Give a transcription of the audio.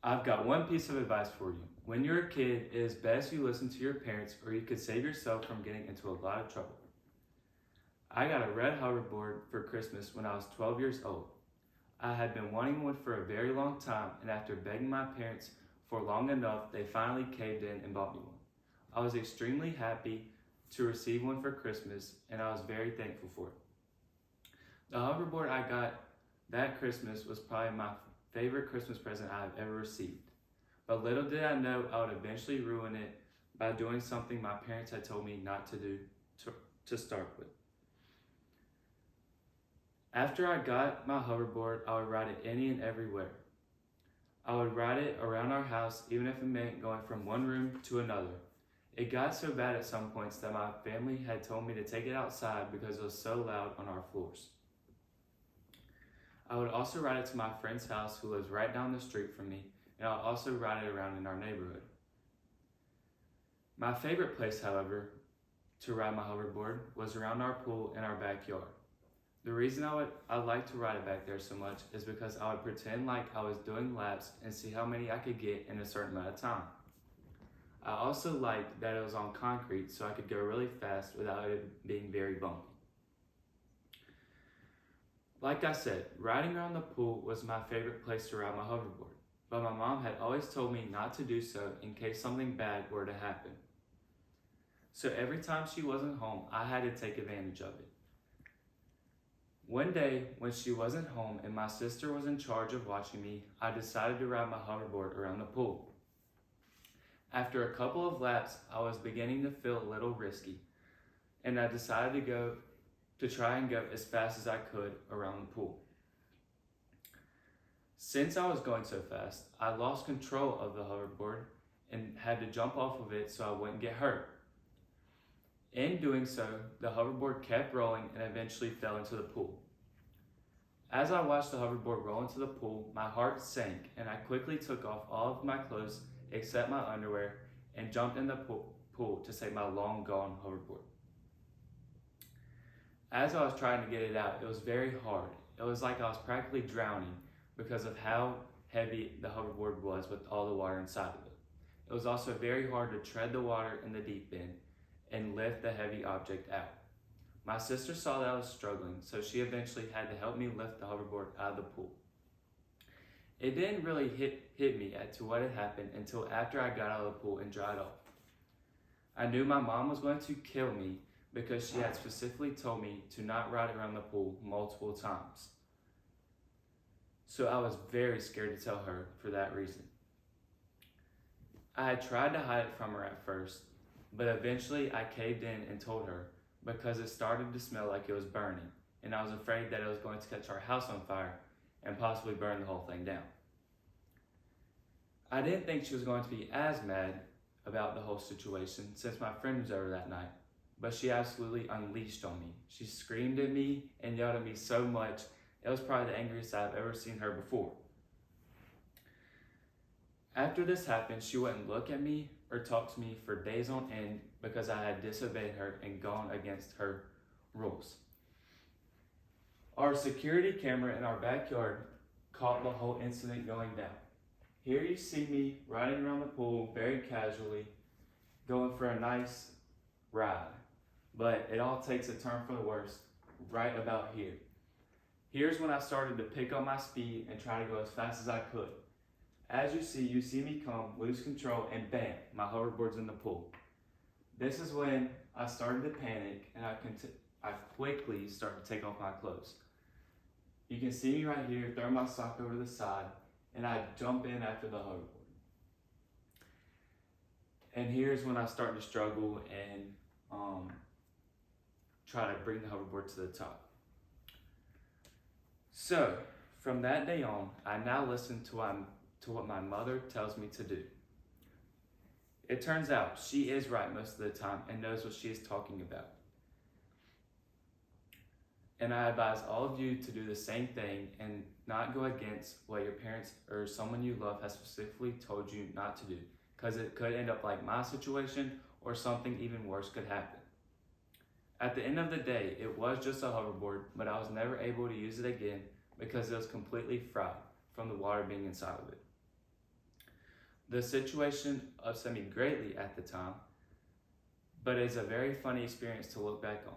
I've got one piece of advice for you. When you're a kid, it is best you listen to your parents or you could save yourself from getting into a lot of trouble. I got a red hoverboard for Christmas when I was 12 years old. I had been wanting one for a very long time, and after begging my parents for long enough, they finally caved in and bought me one. I was extremely happy to receive one for Christmas, and I was very thankful for it. The hoverboard I got that Christmas was probably my favorite Christmas present I have ever received. But little did I know I would eventually ruin it by doing something my parents had told me not to do to start with. After I got my hoverboard, I would ride it any and everywhere. I would ride it around our house even if it meant going from one room to another. It got so bad at some points that my family had told me to take it outside because it was so loud on our floors. I would also ride it to my friend's house who lives right down the street from me, and I would also ride it around in our neighborhood. My favorite place, however, to ride my hoverboard was around our pool in our backyard. The reason I like to ride it back there so much is because I would pretend like I was doing laps and see how many I could get in a certain amount of time. I also liked that it was on concrete so I could go really fast without it being very bumpy. Like I said, riding around the pool was my favorite place to ride my hoverboard, but my mom had always told me not to do so in case something bad were to happen. So every time she wasn't home, I had to take advantage of it. One day, when she wasn't home and my sister was in charge of watching me, I decided to ride my hoverboard around the pool. After a couple of laps, I was beginning to feel a little risky, and I decided to try and go as fast as I could around the pool. Since I was going so fast, I lost control of the hoverboard and had to jump off of it so I wouldn't get hurt. In doing so, the hoverboard kept rolling and eventually fell into the pool. As I watched the hoverboard roll into the pool, my heart sank and I quickly took off all of my clothes except my underwear and jumped in the pool to save my long gone hoverboard. As I was trying to get it out, it was very hard. It was like I was practically drowning because of how heavy the hoverboard was with all the water inside of it. It was also very hard to tread the water in the deep end and lift the heavy object out. My sister saw that I was struggling, so she eventually had to help me lift the hoverboard out of the pool. It didn't really hit me as to what had happened until after I got out of the pool and dried off. I knew my mom was going to kill me because she had specifically told me to not ride around the pool multiple times. So I was very scared to tell her for that reason. I had tried to hide it from her at first, but eventually I caved in and told her because it started to smell like it was burning, and I was afraid that it was going to catch our house on fire and possibly burn the whole thing down. I didn't think she was going to be as mad about the whole situation since my friend was over that night, but she absolutely unleashed on me. She screamed at me and yelled at me so much, it was probably the angriest I've ever seen her before. After this happened, she wouldn't look at me or talk to me for days on end because I had disobeyed her and gone against her rules. Our security camera in our backyard caught the whole incident going down. Here you see me riding around the pool very casually, going for a nice ride. But it all takes a turn for the worse right about here. Here's when I started to pick up my speed and try to go as fast as I could. As you see me come, lose control, and bam, my hoverboard's in the pool. This is when I started to panic and I quickly started to take off my clothes. You can see me right here, throw my sock over to the side, and I jump in after the hoverboard. And here's when I start to struggle and try to bring the hoverboard to the top. So, from that day on, I now listen to what my mother tells me to do. It turns out she is right most of the time and knows what she is talking about. And I advise all of you to do the same thing and not go against what your parents or someone you love has specifically told you not to do, because it could end up like my situation or something even worse could happen. At the end of the day, it was just a hoverboard, but I was never able to use it again because it was completely fried from the water being inside of it. The situation upset me greatly at the time, but it's a very funny experience to look back on.